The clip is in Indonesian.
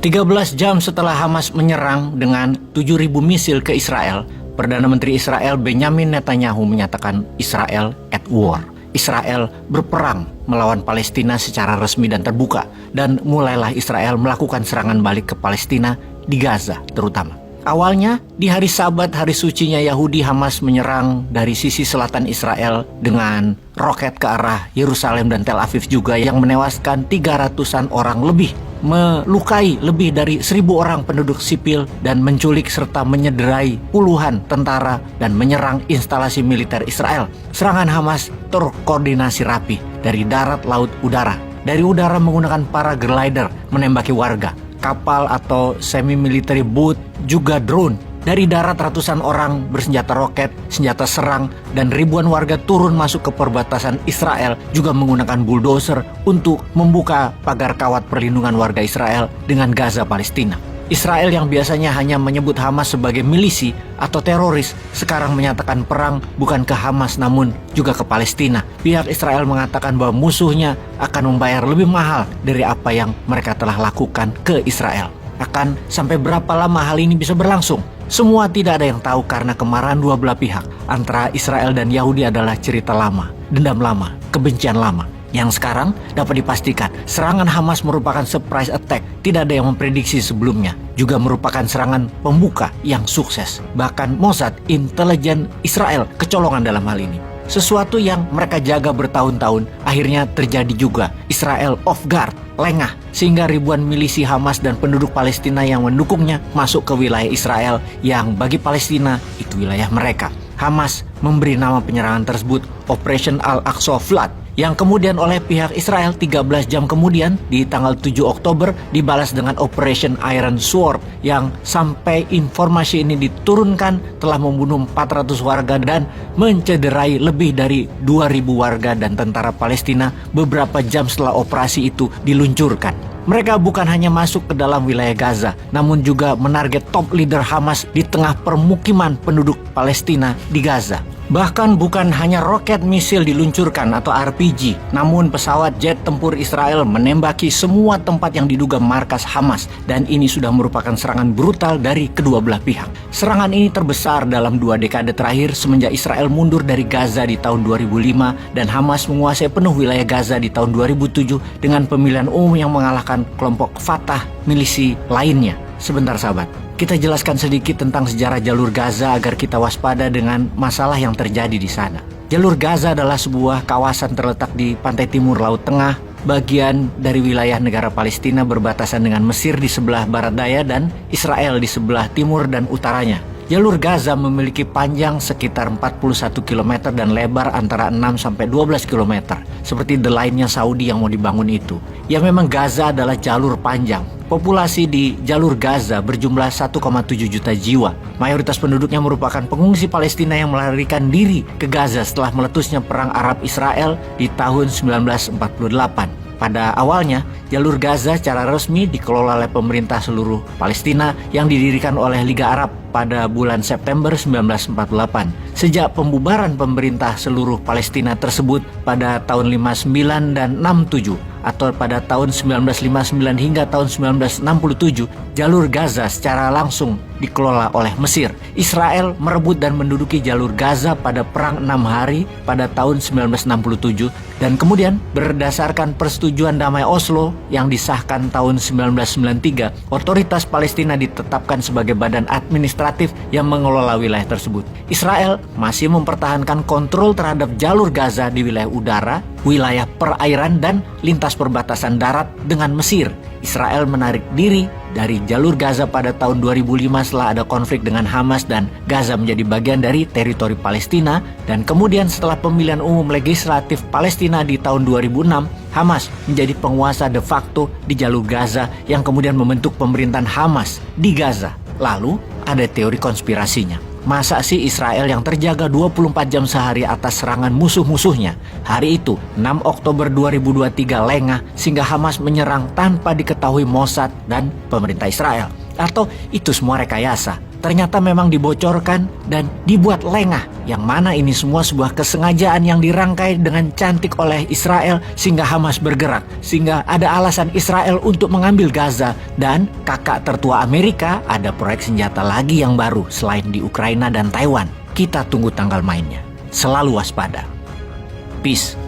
13 jam setelah Hamas menyerang dengan 7.000 misil ke Israel, Perdana Menteri Israel Benjamin Netanyahu menyatakan Israel at war. Israel berperang melawan Palestina secara resmi dan terbuka, dan mulailah Israel melakukan serangan balik ke Palestina di Gaza terutama. Awalnya, di hari Sabat, hari sucinya Yahudi, Hamas menyerang dari sisi selatan Israel dengan roket ke arah Yerusalem dan Tel Aviv juga yang menewaskan 300-an orang lebih, melukai lebih dari 1.000 orang penduduk sipil dan menculik serta menyederai puluhan tentara dan menyerang instalasi militer Israel. Serangan Hamas terkoordinasi rapi dari darat, laut, udara. Dari udara menggunakan paraglider menembaki warga, kapal atau semi-military boat, juga drone. Dari darat ratusan orang bersenjata roket, senjata serang, dan ribuan warga turun masuk ke perbatasan Israel juga menggunakan bulldozer untuk membuka pagar kawat perlindungan warga Israel dengan Gaza Palestina. Israel yang biasanya hanya menyebut Hamas sebagai milisi atau teroris, sekarang menyatakan perang bukan ke Hamas namun juga ke Palestina. Pihak Israel mengatakan bahwa musuhnya akan membayar lebih mahal dari apa yang mereka telah lakukan ke Israel. Akan sampai berapa lama hal ini bisa berlangsung? Semua tidak ada yang tahu karena kemarahan dua belah pihak antara Israel dan Yahudi adalah cerita lama, dendam lama, kebencian lama. Yang sekarang dapat dipastikan serangan Hamas merupakan surprise attack, tidak ada yang memprediksi sebelumnya. Juga merupakan serangan pembuka yang sukses. Bahkan Mossad, intelijen Israel, kecolongan dalam hal ini. Sesuatu yang mereka jaga bertahun-tahun akhirnya terjadi juga. Israel off guard, lengah, sehingga ribuan milisi Hamas dan penduduk Palestina yang mendukungnya masuk ke wilayah Israel yang bagi Palestina itu wilayah mereka. Hamas memberi nama penyerangan tersebut Operation Al-Aqsa Flood, yang kemudian oleh pihak Israel 13 jam kemudian di tanggal 7 Oktober dibalas dengan Operation Iron Sword, yang sampai informasi ini diturunkan telah membunuh 400 warga dan mencederai lebih dari 2.000 warga dan tentara Palestina beberapa jam setelah operasi itu diluncurkan. Mereka bukan hanya masuk ke dalam wilayah Gaza, namun juga menarget top leader Hamas di tengah permukiman penduduk Palestina di Gaza. Bahkan bukan hanya roket misil diluncurkan atau RPG, namun pesawat jet tempur Israel menembaki semua tempat yang diduga markas Hamas, dan ini sudah merupakan serangan brutal dari kedua belah pihak. Serangan ini terbesar dalam 2 dekade terakhir semenjak Israel mundur dari Gaza di tahun 2005 dan Hamas menguasai penuh wilayah Gaza di tahun 2007 dengan pemilihan umum yang mengalahkan kelompok Fatah, milisi lainnya. Sebentar sahabat, kita jelaskan sedikit tentang sejarah jalur Gaza agar kita waspada dengan masalah yang terjadi di sana. Jalur Gaza adalah sebuah kawasan terletak di pantai timur Laut Tengah, bagian dari wilayah negara Palestina berbatasan dengan Mesir di sebelah barat daya dan Israel di sebelah timur dan utaranya. Jalur Gaza memiliki panjang sekitar 41 km dan lebar antara 6-12 km, seperti The Line-nya Saudi yang mau dibangun itu. Ya memang Gaza adalah jalur panjang. Populasi di jalur Gaza berjumlah 1,7 juta jiwa. Mayoritas penduduknya merupakan pengungsi Palestina yang melarikan diri ke Gaza setelah meletusnya Perang Arab-Israel di tahun 1948. Pada awalnya, jalur Gaza secara resmi dikelola oleh pemerintah seluruh Palestina yang didirikan oleh Liga Arab pada bulan September 1948. Sejak pembubaran pemerintah seluruh Palestina tersebut pada tahun 59 dan 67 atau pada tahun 1959 hingga tahun 1967, jalur Gaza secara langsung dikelola oleh Mesir. Israel merebut dan menduduki jalur Gaza pada Perang 6 Hari pada tahun 1967 dan kemudian berdasarkan persetujuan damai Oslo yang disahkan tahun 1993, otoritas Palestina ditetapkan sebagai badan administratif yang mengelola wilayah tersebut. Israel masih mempertahankan kontrol terhadap jalur Gaza di wilayah udara, wilayah perairan dan lintas perbatasan darat dengan Mesir. Israel menarik diri dari jalur Gaza pada tahun 2005 setelah ada konflik dengan Hamas dan Gaza menjadi bagian dari teritori Palestina, dan kemudian setelah pemilihan umum legislatif Palestina di tahun 2006, Hamas menjadi penguasa de facto di jalur Gaza yang kemudian membentuk pemerintahan Hamas di Gaza. Lalu ada teori konspirasinya. Masa sih Israel yang terjaga 24 jam sehari atas serangan musuh-musuhnya, hari itu 6 Oktober 2023 lengah sehingga Hamas menyerang tanpa diketahui Mossad dan pemerintah Israel? Atau itu semua rekayasa? Ternyata memang dibocorkan dan dibuat lengah Yang mana ini semua sebuah kesengajaan yang dirangkai dengan cantik oleh Israel sehingga Hamas bergerak, sehingga ada alasan Israel untuk mengambil Gaza. Dan kakak tertua Amerika, ada proyek senjata lagi yang baru selain di Ukraina dan Taiwan. Kita tunggu tanggal mainnya. Selalu waspada. Peace.